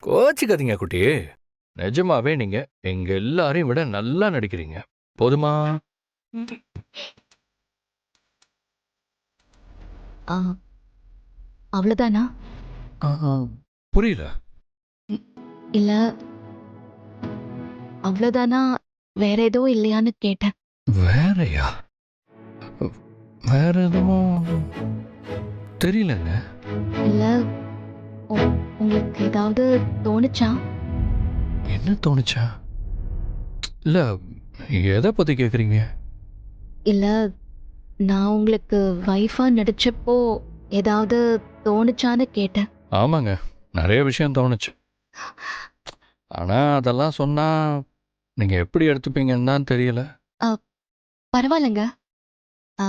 கோச்சிக்காதீங்க குட்டி. நிஜமாவே நீங்க எங்க எல்லாரையும் விட நல்லா நடிக்கிறீங்க. போதுமா? ஆ அவ்வளோதானா? ஆஹா. புரியல. இல்ல அவ்வளோதானா வேற எதுவும் இல்லையான்னு கேட்டேன். வேறயா? வேற எதுவும் தெரியலங்க. இல்ல உங்களுக்கு ஏதாவது தோணுச்சா? என்ன தோணுச்சா? இல்ல, எதை பத்தி கேக்குறீங்க? இல்ல நான் உங்களுக்கு வைஃபா நடிச்சப்போ ஏதாவது தோணுச்சான்னு கேட்டேன். ஆமாங்க, நிறைய விஷயம் தோணுச்சு. ஆனா அதெல்லாம் சொன்னா நீங்க எப்படி எடுத்துப்பீங்கன்னு தான் தெரியல. அ, பரவாயில்லைங்க. அ,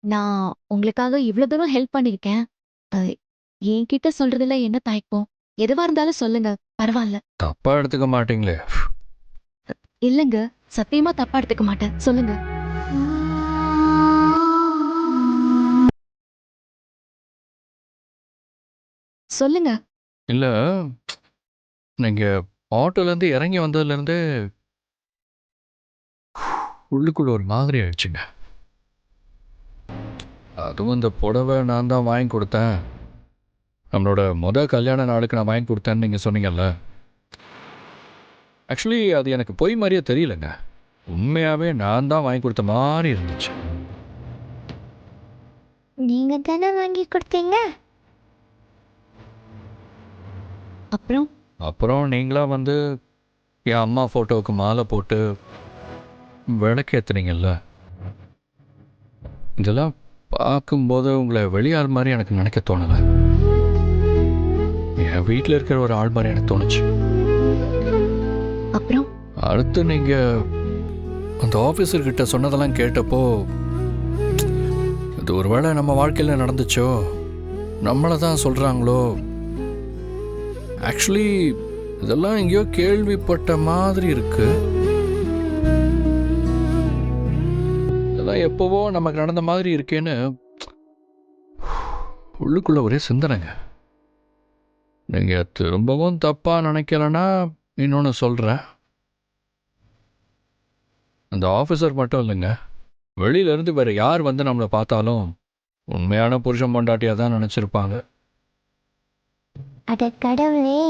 நான் உங்களுக்காக இவ்வளோ தூரம் ஹெல்ப் பண்ணியிருக்கேன். அ, என்கிட்ட சொல்றதுல என்ன தயக்கம்? எதுவா இருந்தாலும் சொல்லுங்க, பரவாயில்ல. தப்பா எடுத்துக்க மாட்டீங்களே? இல்லைங்க, சத்தியமா தப்பா எடுத்துக்க மாட்டேன். சொல்லுங்க. சொல்லுங்க. இல்ல, நீங்க ஆட்டோல இருந்து இறங்கி வந்ததுல இருந்து உள்ளுக்குள்ள ஒரு மாதிரி ஆயிடுச்சுங்க. அதுவும் இந்த புடவை நான் தான் வாங்கி கொடுத்தேன், நம்மளோட கல்யாண நாளுக்கு நான் வாங்கி கொடுத்தேன்னு நீங்க சொன்னீங்கல்ல. ஆக்சுவலி அது எனக்கு பொய் மாதிரியே தெரியலங்க. உண்மையாவே நான் தான் வாங்கி கொடுத்த மாதிரி இருந்துச்சு. நீங்க தானே வாங்கி கொடுத்தீங்க. அப்புறம் அப்புறம் நீங்களா வந்து என் அம்மா ஃபோட்டோவுக்கு மாலை போட்டு விளக்கேத்துனீங்கல்ல. இதெல்லாம் பார்க்கும்போது உங்களை வெளியாள் மாதிரி எனக்கு நினைக்க தோணலை. என் வீட்டில் இருக்கிற ஒரு ஆள் மாதிரி எனக்கு தோணுச்சு. அப்புறம் அடுத்து நீங்கள் அந்த ஆஃபீஸர்கிட்ட சொன்னதெல்லாம் கேட்டப்போ, இது ஒருவேளை நம்ம வாழ்க்கையில் நடந்துச்சோ, நம்மளை தான் சொல்கிறாங்களோ. ஆக்சுவலி இதெல்லாம் எங்கேயோ கேள்விப்பட்ட மாதிரி இருக்கு. இதெல்லாம் எப்போவோ நமக்கு நடந்த மாதிரி இருக்கேன்னு உள்ளுக்குள்ள ஒரே சிந்தனைங்க. நீங்கள் திரும்பவும் தப்பாக நினைக்கலன்னா இன்னொன்று சொல்கிறேன். அந்த ஆஃபீஸர் மட்டும் இல்லைங்க, வெளியிலேருந்து வேறு யார் வந்து நம்மளை பார்த்தாலும் உண்மையான புருஷன் பொண்டாட்டியாக தான் நினச்சிருப்பாங்க. அட கடவுளே,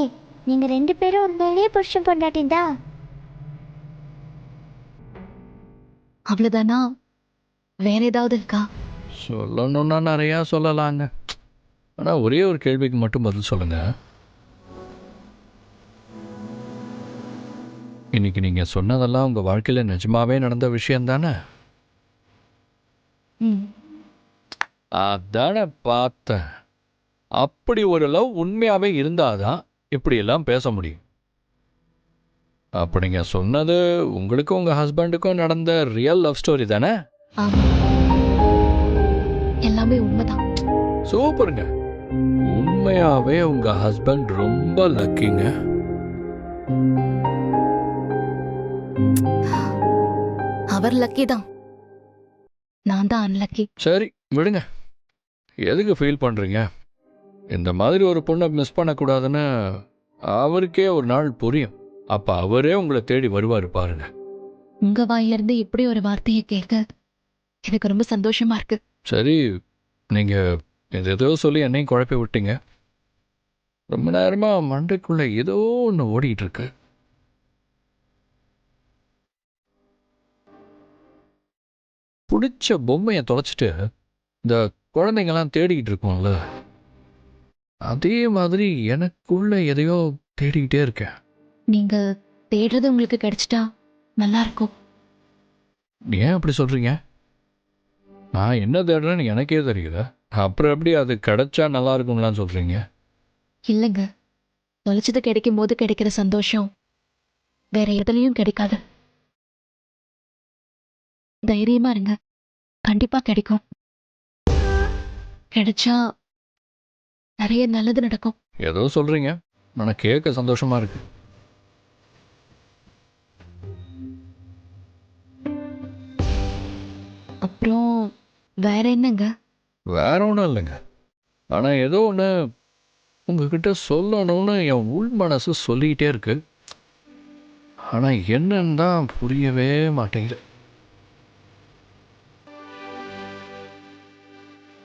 நீங்க 2 பேரும் உண்மையிலேயே புருஷன் பொண்டாட்டிதா? அவ்வளோதானா? வேற ஏதாவது இருக்கா? சொல்லணும்னா நிறையா சொல்லலாங்க. ஆனால் ஒரே ஒரு கேள்விக்கு மட்டும் பதில் சொல்லுங்கள். இன்னைக்கு நீங்கள் சொன்னதெல்லாம் உங்கள் வாழ்க்கையில் நிஜமாவே நடந்த விஷயம் தானே? ம். அதானே பார்த்தேன். அப்படி ஒரு லவ் உண்மையாகவே இருந்தாதான் இப்படியெல்லாம் பேச முடியும். அப்போ நீங்கள் சொன்னது உங்களுக்கும் உங்கள் ஹஸ்பண்டுக்கும் நடந்த ரியல் லவ் ஸ்டோரி தானே? ஆமா. எல்லாமே உண்மைதான். சூப்பருங்க. உண்மையாவே உங்க ஹஸ்பண்ட் ரொம்ப லக்கிங்க. அவர் லக்கி தான். நான் தான் அன்லக்கி. சரி விடுங்க, எதுக்கு ஃபீல் பண்றீங்க? இந்த மாதிரி ஒரு பொண்ணை மிஸ் பண்ணக்கூடாதுன்னு அவருக்கே ஒரு நாள் புரியும். அப்ப அவரே உங்களை தேடி வருவாரு பாருங்க. உங்க வாயிலிருந்து இப்படி ஒரு வார்த்தையை கேட்க எனக்கு ரொம்ப சந்தோஷமா இருக்கு. சரி, நீங்க ஏதோ சொல்லி என்னையும் குழப்பி விட்டீங்க. ரொம்ப நேரமா மண்டைக்குள்ள ஏதோ ஒன்று ஓடிட்டு இருக்கு. பிடிச்ச பொம்மையை தொலைச்சிட்டு இந்த குழந்தைங்கெல்லாம் தேடிக்கிட்டு இருக்கோம்ல, அதே மாதிரி எனக்குள்ள எதையோ தேடிக்கிட்டே இருக்கேன். நீங்க தேடுறது உங்களுக்கு கிடைச்சிட்டா நல்லா இருக்கும். ஏன் அப்படி சொல்றீங்க? நான் என்ன தேடுறேன்னு எனக்கே தெரியல, அப்புறம் எப்படி அது கிடைச்சா நல்லா இருக்கும்லாம் சொல்றீங்க? இல்லைங்க, தொலைச்சது கிடைக்கும் போது கிடைக்கிற சந்தோஷம் வேற எதுலயும் கிடைக்காது. தைரியமா இருங்க, கண்டிப்பா கிடைக்கும். கிடைச்சா நிறைய நல்லது நடக்கும். ஏதோ சொல்றீங்க, எனக்கு கேட்க சந்தோஷமா இருக்கு. அப்புறம் வேற என்னங்க? வேற ஒன்றும் இல்லைங்க. ஆனால் ஏதோ ஒன்று உங்ககிட்ட சொல்லணும்னு என் உள் மனசு சொல்லிக்கிட்டே இருக்கு. ஆனால் என்னன்னு தான் புரியவே மாட்டேங்குது.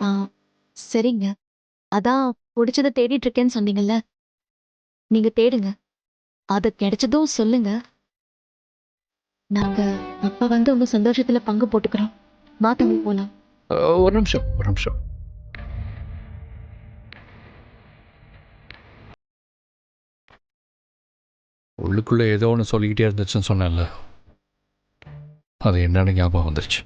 ஆ, சரிங்க. அதான் பிடிச்சத தேடிட்டு இருக்கேன்னு சொன்னீங்கல்ல. நீங்க தேடுங்க. அது கிடைச்சதும் சொல்லுங்க. நாங்க அப்ப வந்து உங்க சந்தோஷத்துல பங்கு போட்டுக்கிறோம். மாத்தங்க போலாம். ஒரு நிமிஷம், ஒரு நிமிஷம். உள்ளுக்குள்ளே ஏதோ ஒன்று சொல்லிக்கிட்டே இருந்துச்சுன்னு சொன்னேன்ல, அது என்னன்னு ஞாபகம் வந்துருச்சு.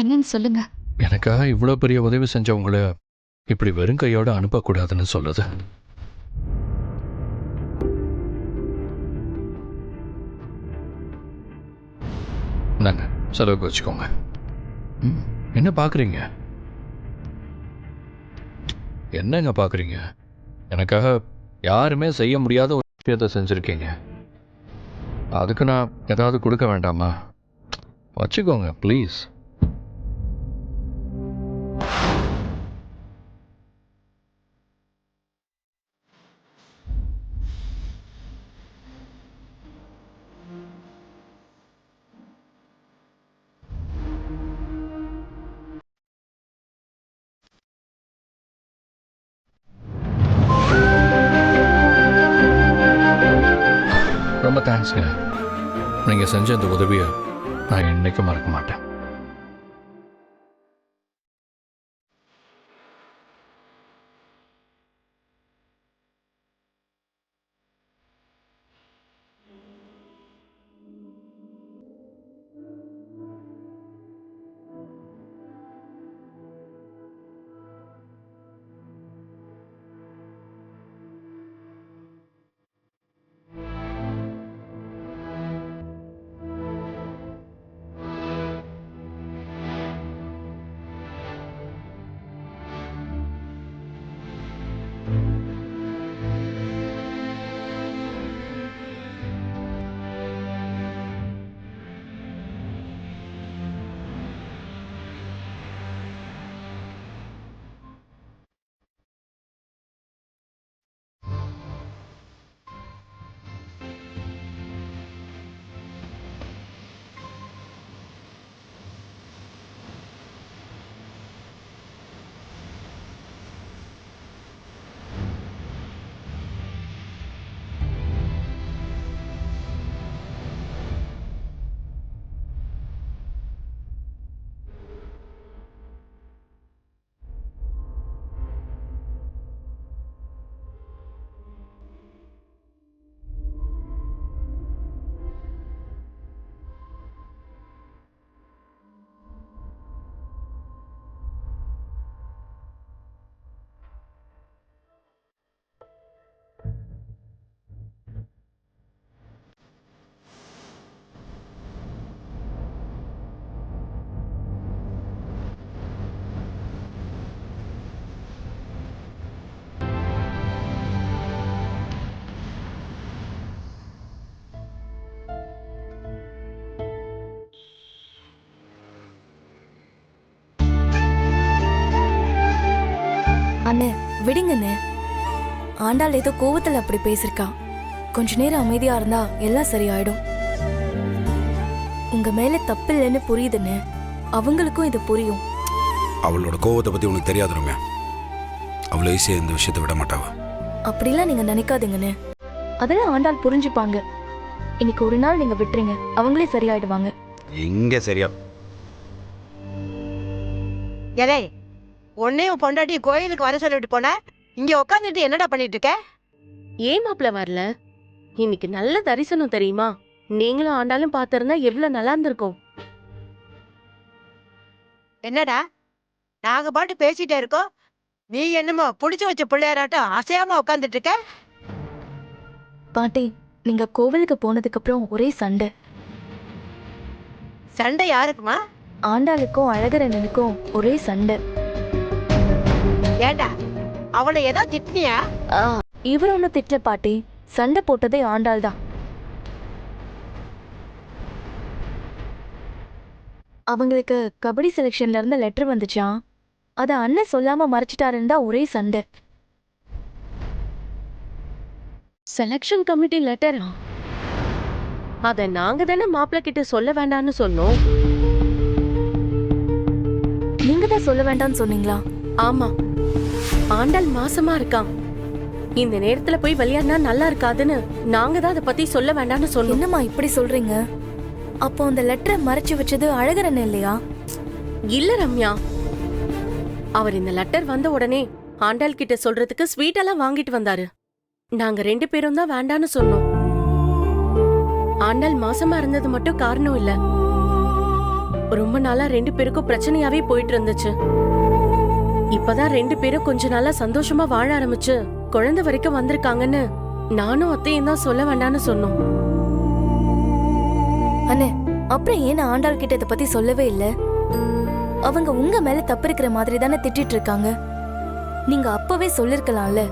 என்னன்னு சொல்லுங்க. எனக்காக இவ்வளோ பெரிய உதவி செஞ்சவங்கள இப்படி வெறும் கையோடு அனுப்பக்கூடாதுன்னு சொல்லுது. நாங்க செலவுக்கு வச்சுக்கோங்க. என்ன பார்க்குறீங்க? என்னங்க பார்க்குறீங்க? எனக்காக யாருமே செய்ய முடியாத ஒரு விஷயத்தை செஞ்சுருக்கீங்க. அதுக்கு நான் ஏதாவது கொடுக்க வேண்டாமா? வச்சுக்கோங்க ப்ளீஸ். ரொம்ப தேங்க்ஸ்ங்க. நீங்கள் செஞ்ச இந்த உதவியை நான் என்னைக்கும் மறக்க மாட்டேன். அண்ணே விடுங்கண்ணே. ஆண்டாள் ஏதோ கோவத்தில் அப்படி பேசியிருக்கா. கொஞ்ச நேரம் அமைதியா இருந்தா எல்லாம் சரியாயிடும். உங்க மேல தப்பு இல்லைன்னு புரியுதுண்ணே. அவங்களுக்கும் இது புரியும். அவளோட கோவத்தை பத்தி உனக்கு தெரியாது ரம்யா. அவ்வளோ ஈஸியா இந்த விஷயத்தை விட மாட்டாவ. அப்படிலாம் நீங்க நினைக்காதீங்கண்ணே. அதெல்லாம் ஆண்டாள் புரிஞ்சுப்பாங்க. இன்னைக்கு ஒரு நாள் நீங்க விட்டுருங்க, அவங்களே சரியாயிடுவாங்க. எங்க சரியா? ஏலே, உன்னையும் பொண்டாட்டி கோயிலுக்கு வர சொல்லிட்டு போன, இங்க உட்காந்துட்டு என்னடா பண்ணிட்டு இருக்க? ஏன் மாப்பிள்ள வரல? இன்னைக்கு நல்ல தரிசனம் தெரியுமா? நீங்களும் ஆண்டாலும் பார்த்திருந்தா எவ்வளவு நல்லா இருந்திருக்கும். என்னடா நாங்க பாட்டு பேசிட்டே இருக்கோம், நீ என்னமோ புடிச்சு வச்ச பிள்ளையாராட்டம் அசையாம உட்காந்துட்டு இருக்க. பாட்டி, நீங்க கோவிலுக்கு போனதுக்கு அப்புறம் ஒரே சண்டை. சண்டை யாருக்குமா? ஆண்டாளுக்கும் அழகரனுக்கும் ஒரே சண்டை. ஏண்டா அவனை ஏதோ திட்டினியா? இவர் ஒன்றும் திட்டல பாட்டி. சண்டை போட்டதே ஆண்டாள் தான். அவங்களுக்கு கபடி செலெக்ஷன்ல இருந்து லெட்டர் வந்துச்சாம். அத அண்ணன் சொல்லாம மறைச்சிட்டாருன்னு தான் ஒரே சண்டை. செலக்ஷன் கமிட்டி லெட்டரா? அத நாங்க தானே மாப்பிள்ள கிட்ட சொல்ல வேண்டாம்னு சொன்னோம். நீங்க தான் சொல்ல வேண்டாம்னு சொன்னீங்களா? ஆமா, ஆண்டாள் மாசமா இருக்கான். இந்த நேரத்துல போய் விளையாடினா நல்லா இருக்காதுன்னு நாங்க தான் அதை பத்தி சொல்ல வேண்டாம்னு சொன்னோம். என்னம்மா இப்படி சொல்றீங்க? அப்போ அந்த லெட்டரை மறைச்சு வச்சது அழகரன் இல்லையா? இல்ல ரம்யா, அவர் இந்த லெட்டர் வந்த உடனே ஆண்டாள் கிட்ட சொல்றதுக்கு ஸ்வீட் எல்லாம் வாங்கிட்டு வந்தாரு. நாங்க 2 பேரும் தான் வேண்டான்னு சொன்னோம். ஆண்டாள் மாசமா இருந்தது மட்டும் காரணம் இல்ல, ரொம்ப நாளா 2 பேருக்கும் பிரச்சனையாவே போயிட்டு இருந்துச்சு. இப்பதான் 2 பேரும் கொஞ்ச நாளா சந்தோஷமா வாழ ஆரம்பிச்சு குழந்தை வரைக்கும் வந்திருக்காங்கன்னு நானும் அத்தையும் தான் சொல்ல வேண்டாம்னு சொன்னோம். அண்ணே, அப்புறம் ஏன் ஆண்டாள் கிட்ட இதை பத்தி சொல்லவே இல்ல? அவங்க உங்க மேல தப்பு இருக்கிற மாதிரி தானே திட்டிட்டு இருக்காங்க. நீங்க அப்பவே சொல்லிருக்கலாம்ல.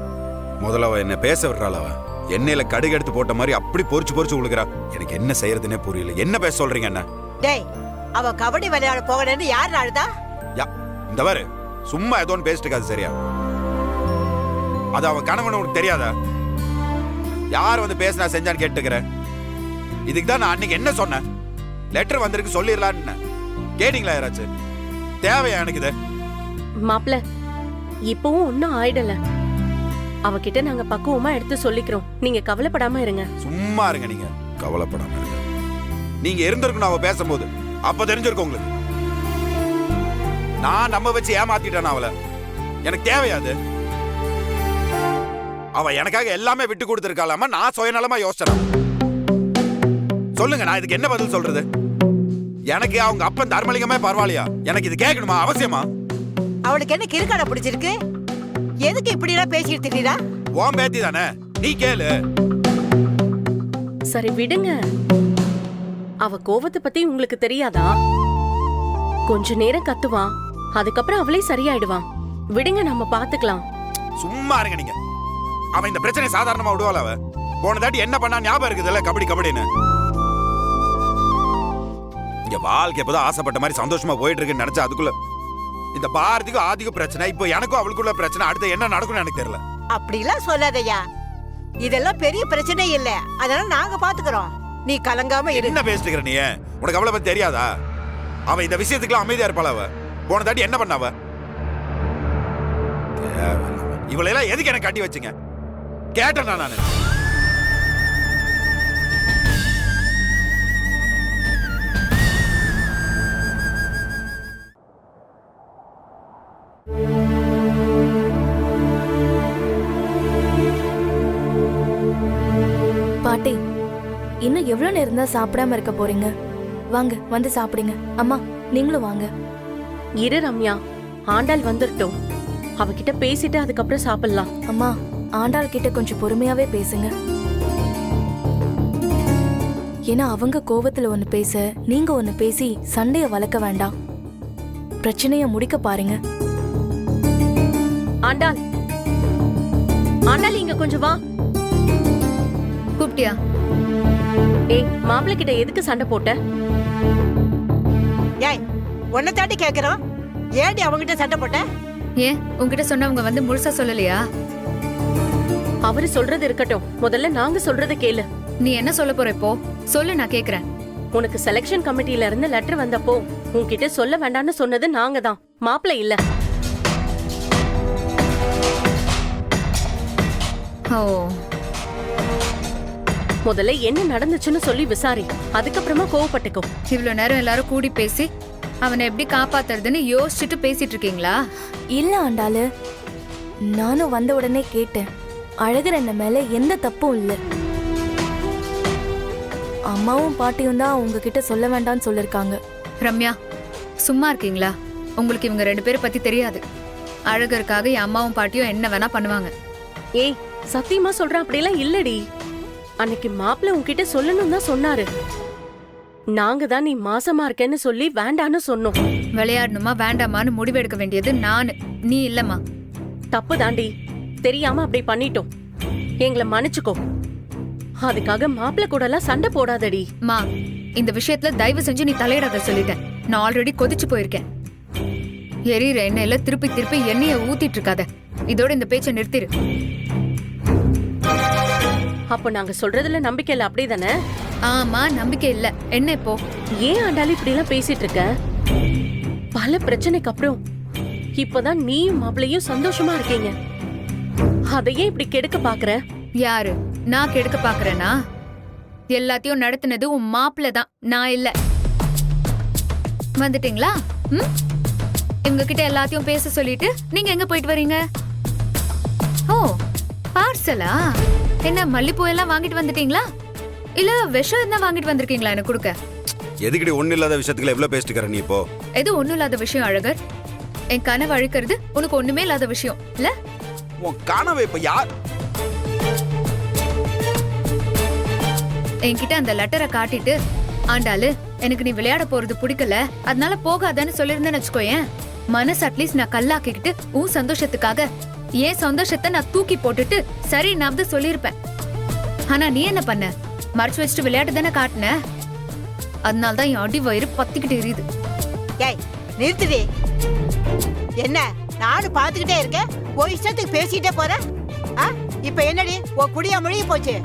முதல்ல அவ என்ன பேச விடுறாள். அவ எண்ணெயில கடுகு எடுத்து போட்ட மாதிரி அப்படி பொறிச்சு பொறிச்சு உழுகிறா. எனக்கு என்ன செய்யறதுன்னே புரியல. என்ன பேச சொல்றீங்க என்ன? டேய், அவ கபடி விளையாட போகணும்னு யார் அழுதா? இந்த பாரு, சும்மா ஏதோ ஒன்று பேசிட்டு இருக்காது சரியா? அது அவன் கணவன் உனக்கு தெரியாதா? யார் வந்து பேசினா செஞ்சான்னு கேட்டுக்கிற. இதுக்கு தான் நான் அன்னைக்கு என்ன சொன்னேன், லெட்டர் வந்திருக்கு சொல்லிடலான்னு. கேட்டீங்களா யாராச்சும்? தேவையா எனக்கு இது? மாப்ள, இப்பவும் ஒன்னும் ஆயிடல. அவகிட்ட நாங்க பக்குவமா எடுத்து சொல்லிக்கிறோம். நீங்க கவலைப்படாம இருங்க. சும்மா இருங்க, நீங்க கவலைப்படாம இருங்க. நீங்க இருந்திருக்கணும் அவ பேசும்போது, அப்ப தெரிஞ்சிருக்கும் உங்களுக்கு. நான் நம்ம வச்சு ஏமாத்திட்டேன் அவளை. எனக்கு தேவையாது. அவ எனக்காக எல்லாமே விட்டு கொடுத்திருக்காளாமா, நான் சுயநலமா யோசிச்சேன். சொல்லுங்க, நான் இதுக்கு என்ன பதில் சொல்றது? எனக்கு அவங்க அப்பன் தர்மலிங்கமே பரவாயில்லையா? எனக்கு இது கேட்கணுமா? அவசியமா? அவளுக்கு என்ன கிறுக்காட பிடிச்சிருக்கு? எதுக்கு இப்படி எல்லாம் பேசிட்டு திடீரா? உன் பேத்தி தானே, நீ கேளு. சரி விடுங்க. அவ கோவத்தை பத்தி உங்களுக்கு தெரியாதா? கொஞ்ச நேரம் கத்துவான், அதுக்கப்புறம் அவளே சரியாயிடுவான். விடுங்க, நம்ம பாத்துக்கலாம். சும்மா இருங்க நீங்க. அவன் இந்த பிரச்சனை சாதாரணமா விடுவாள். அவ போன தாட்டி என்ன பண்ணா ஞாபகம் இருக்குதுல்ல, கபடி கபடின்னு. இங்க வாழ்க்கை எப்பதான் ஆசைப்பட்ட மாதிரி சந்தோஷமா போயிட்டு இருக்குன்னு நினைச்சா அதுக்குள்ள இந்த பாரதிக்கும் ஆதிக்கும் பிரச்சனை, இப்போ எனக்கும் அவளுக்குள்ள பிரச்சனை. அடுத்து என்ன நடக்கும்னு எனக்கு தெரியல. அப்படிலாம் சொல்லாதய்யா, இதெல்லாம் பெரிய பிரச்சனை இல்ல, அதெல்லாம் நாங்க பாத்துக்கிறோம். நீ கலங்காம இரு. என்ன பேசிட்டு நீ? உனக்கு அவளை பத்தி தெரியாதா? அவ இந்த விஷயத்துக்குலாம் அமைதியா இருப்பாள். அவ போன தாட்டி என்ன பண்ண? அவ இவளெல்லாம் எதுக்கு எனக்கு கட்டி வச்சுங்க கேட்டேன் நானு. பாட்டி, இன்னும் எவ்வளவு நேரம் தான் சாப்பிடாம இருக்க போறீங்க? வாங்க, வந்து சாப்பிடுங்க. அம்மா, நீங்களும் வாங்க. இரு ரம்யா, ஆண்டாள் வந்துட்டோம். அவகிட்ட பேசிட்டு அதுக்கப்புறம் சாப்பிடலாம். அம்மா, ஆண்டாள் கிட்ட கொஞ்சம் பொறுமையாவே பேசுங்க. ஏன்னா அவங்க கோவத்துல ஒண்ணு பேச, நீங்க ஒண்ணு பேசி சண்டைய வளர்க்க வேண்டாம். பிரச்சனைய முடிக்க பாருங்க. ஆண்டாள், ஆண்டாள் இங்க கொஞ்சம் வா. கூப்பிட்டியா? ஏய், மாப்பிள்ளை கிட்ட எதுக்கு சண்டை போட்ட? ஏய், உன்னை தாண்டி கேக்குறோம், ஏடி அவங்கிட்ட சண்டை போட்ட? ஏன் உன்கிட்ட சொன்னவங்க வந்து முழுசா சொல்லலையா? அவரு சொல்றது இருக்கட்டும், முதல்ல நாங்க சொல்றத கேளு. நீ என்ன சொல்ல போற இப்போ? சொல்லு, நான் கேக்குறேன். உனக்கு செலக்ஷன் கமிட்டில இருந்து லெட்டர் வந்தப்போ உன்கிட்ட சொல்ல வேண்டாம்னு சொன்னது நாங்க தான், மாப்பிள்ளை இல்ல. ஓ, முதல்ல என்ன நடந்துச்சுன்னு சொல்லி விசாரி, அதுக்கப்புறமா கோவப்பட்டுக்கோ. இவ்வளவு நேரம் எல்லாரும் கூடி பேசி அவனை எப்படி காப்பாத்துறதுன்னு யோசிச்சுட்டு பேசிட்டு இருக்கீங்களா? இல்ல ஆண்டாளு, நானும் வந்த உடனே கேட்டேன். அழகர் என்ன மேல எந்த தப்பும் இல்ல. அம்மாவும் பாட்டியும் தான் உங்ககிட்ட சொல்ல வேண்டாம்னு சொல்லிருக்காங்க. ரம்யா, சும்மா இருக்கீங்களா? உங்களுக்கு இவங்க 2 பேரை பத்தி தெரியாது. அழகருக்காக என் அம்மாவும் பாட்டியும் என்ன வேணா பண்ணுவாங்க. ஏய், சத்தியமா சொல்றேன், அப்படியெல்லாம் இல்லடி. அன்னைக்கு மாப்பிள்ளை உன்கிட்ட சொல்லணும் தான் சொன்னாரு. நாங்க தான் நீ மாசமா இருக்கேன்னு சொல்லி வேண்டான்னு சொன்னோம். விளையாடணுமா வேண்டாமான்னு முடிவெடுக்க வேண்டியது நானு, நீ இல்லம்மா. தப்பு தாண்டி, தெரியாம அப்படி பண்ணிட்டோம். எங்களை மன்னிச்சுக்கோ. அதுக்காக மாப்பிள்ள கூட எல்லாம் சண்டை போடாதடி. மா, இந்த விஷயத்துல தயவு செஞ்சு நீ தலையிடாத சொல்லிட்டேன். நான் ஆல்ரெடி கொதிச்சு போயிருக்கேன். எரியிற எண்ணெயில திருப்பி திருப்பி எண்ணெய ஊத்திட்டு இருக்காத. இதோட இந்த பேச்சை நிறுத்திரு. அப்ப நாங்க சொல்றதுல நம்பிக்கை இல்ல, அப்படிதானே? ஆமா, நம்பிக்கை இல்ல. என்ன இப்போ? ஏன் ஆண்டாலும் இப்படி எல்லாம் பேசிட்டு இருக்க? பல பிரச்சனைக்கு அப்புறம் இப்பதான் நீயும் மாப்பிள்ளையும் சந்தோஷமா இருக்கீங்க. அதையே இப்படி கெடுக்க பாக்குற? யாரு? நான் கெடுக்க பாக்குறேனா? எல்லாத்தையும் நடத்துனது உன் மாப்பிள்ள தான், நான் இல்ல. வந்துட்டீங்களா? இவங்க கிட்ட எல்லாத்தையும் பேச சொல்லிட்டு நீங்க எங்க போயிட்டு வரீங்க? ஓ, பார்சலா? என்ன மல்லிப்பூ எல்லாம் வாங்கிட்டு வந்துட்டீங்களா? இல்ல விஷம் என்ன வாங்கிட்டு வந்திருக்கீங்களா எனக்கு கொடுக்க? எதுக்கடி ஒண்ணு இல்லாத விஷயத்துக்குள்ள எவ்வளவு பேசிட்டு இருக்கற நீ இப்போ? எது ஒண்ணும் இல்லாத விஷயம் அழகர்? என் கனவு அழிக்கிறது உனக்கு ஒண்ணுமே இல்லாத விஷயம் இல்ல? உன் கனவு இப்ப யார்? என்கிட்ட அந்த லெட்டரை காட்டிட்டு, ஆண்டாளு எனக்கு நீ விளையாட போறது பிடிக்கல, அதனால போகாதன்னு சொல்லிருந்தேன்னு வச்சுக்கோயேன், மனசு அட்லீஸ்ட் நான் கல்லாக்கிக்கிட்டு உன் சந்தோஷத்துக்காக என் சந்தோஷத்தை நான் தூக்கி போட்டுட்டு சரி நான் சொல்லியிருப்பேன். ஆனா நீ என்ன பண்ண? மறைச்சு வச்சுட்டு விளையாட்டு தானே காட்டின. அதனால்தான் என் அடி வயிறு பத்திக்கிட்டு எரியுது. ஏய், நிறுத்துடி. என்ன நானும் பாத்துக்கிட்டே இருக்கேன், ஒரு இஷ்டத்துக்கு பேசிட்டே போற. இப்ப என்னடி உன் குடியா முழுகி போச்சு?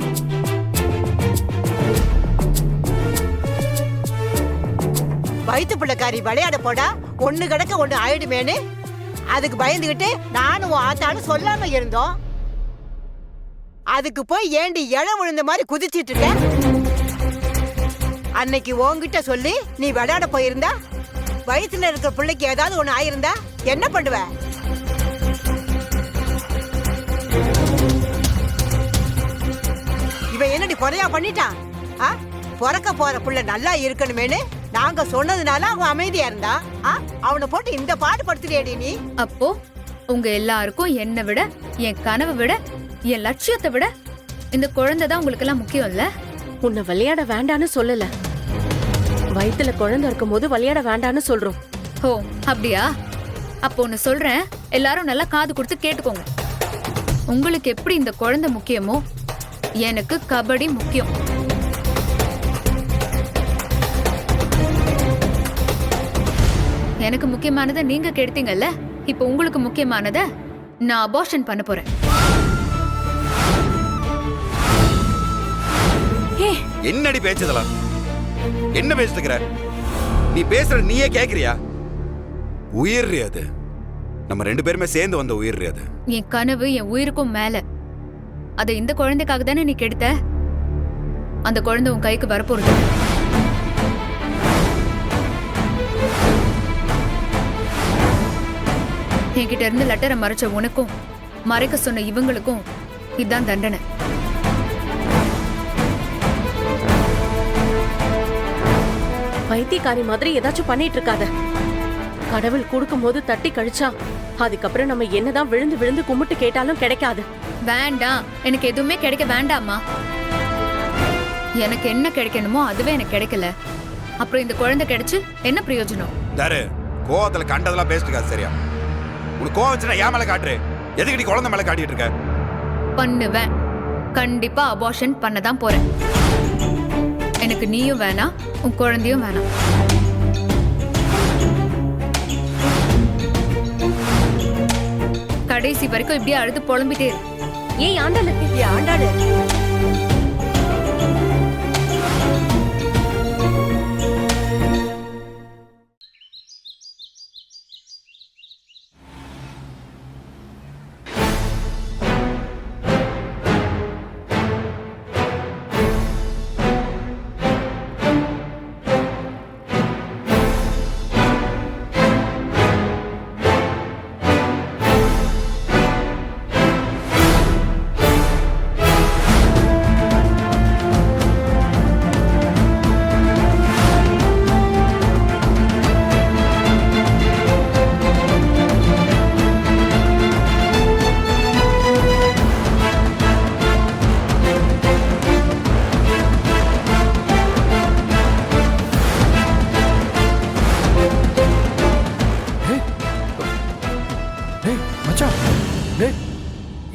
வயிற்று பிள்ளைக்காரி விளையாட போடா, ஒண்ணு கிடக்க ஒண்ணு ஆயிடுமேனு அதுக்கு பயந்துகிட்டு நானும் உன் ஆத்தாலும் சொல்லாம இருந்தோம். அதுக்கு போய் ஏண்டி இழ விழுந்த மாதிரி குதிச்சிட்டு இருக்க? அன்னைக்கு உன்கிட்ட சொல்லி நீ விளையாட போயிருந்தா, வயிற்றுல இருக்கிற பிள்ளைக்கு ஏதாவது ஒண்ணு ஆயிருந்தா என்ன பண்ணுவ? இவன் என்னடி குறையா பண்ணிட்டான்? பிறக்க போற புள்ள நல்லா இருக்கணுமேனு நாங்க சொன்னதுனால அவன் அமைதியா இருந்தா, அவனை போட்டு இந்த பாடு படுத்துறியடி நீ. அப்போ உங்க எல்லாருக்கும் என்னை விட, என் கனவை விட, என் லட்சியத்தை விட இந்த குழந்தை தான் உங்களுக்கு எல்லாம் முக்கியம் இல்ல? உன்னை விளையாட வேண்டான்னு சொல்லல, வயித்துல குழந்தை இருக்கும் போது விளையாட வேண்டான்னு சொல்றோம். ஓ அப்படியா? அப்போ ஒன்னு சொல்றேன், எல்லாரும் நல்லா காது கொடுத்து கேட்டுக்கோங்க. உங்களுக்கு எப்படி இந்த குழந்தை முக்கியமோ, எனக்கு கபடி முக்கியம். எனக்கு முக்கியமானதை நீங்க கெடுத்தீங்கல்ல, இப்ப உங்களுக்கு முக்கியமானதை நான் அபார்ஷன் பண்ண போறேன். என்னடி பேச்சதெல்லாம்? என்ன பேசிட்டு இருக்கற? நீ பேசுற நீயே கேக்குறியா? உயிர் அது, நம்ம ரெண்டு பேருமே சேர்ந்து வந்த உயிர் அது. என் கனவு என் உயிருக்கும் மேல. அதை இந்த குழந்தைக்காக தானே நீ கெடுத்த. அந்த குழந்தை உன் கைக்கு வரப்போறது. என்கிட்ட இருந்து லெட்டரை மறைச்ச உனக்கும் மறைக்க சொன்ன இவங்களுக்கும் இதுதான் தண்டனை. வைத்தியக்காரி மாதிரி ஏதாச்சும் பண்ணிட்டு இருக்காத. கடவுள் கொடுக்கும் போது தட்டி கழிச்சா அதுக்கப்புறம் நம்ம என்னதான் விழுந்து விழுந்து கும்பிட்டு கேட்டாலும் கிடைக்காது. வேண்டாம், எனக்கு எதுவுமே கிடைக்க வேண்டாமா. எனக்கு என்ன கிடைக்கணுமோ அதுவே எனக்கு கிடைக்கல. அப்புறம் இந்த குழந்தை கிடைச்சு என்ன பிரயோஜனம்? தாரு, கோவத்துல கண்டதெல்லாம் பேசிட்டு இருக்காது சரியா? உனக்கு கோவம் வச்சுனா ஏன் மேல காட்டுற? எதுக்கு நீ குழந்தை மேல காட்டிட்டு இருக்க? பண்ணுவேன், கண்டிப்பா அபார்ஷன் பண்ணதான் போறேன். எனக்கு நீயும் வேணாம், உன் குழந்தையும் வேணாம். கடைசி வரைக்கும் இப்படியே அழுது புலம்பிட்டே இரு. ஏய் ஆண்டாளு, ஆண்டாளு,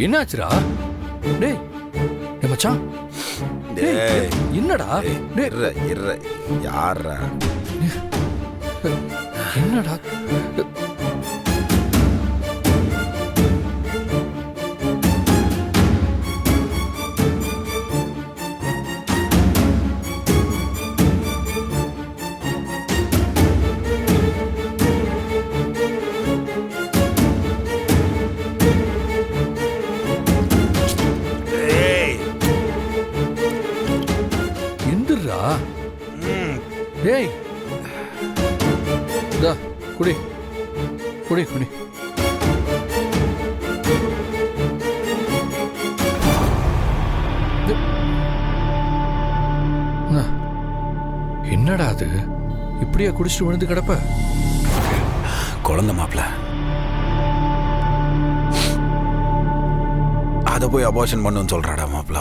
என்னாச்சுரா? டேய் மச்சான், இந்த டேய் என்னடா டேய், இர்ற யாரா என்னடா டேய் எந்திரா டேய் இதா குடி குடி குடி என்னடா அது இப்படியா குடிச்சிட்டு விழுந்து கிடப்ப? குழந்தை மாப்பிள அதை போய் அபார்ஷன் பண்ணுன்னு சொல்றாடா மாப்பிள.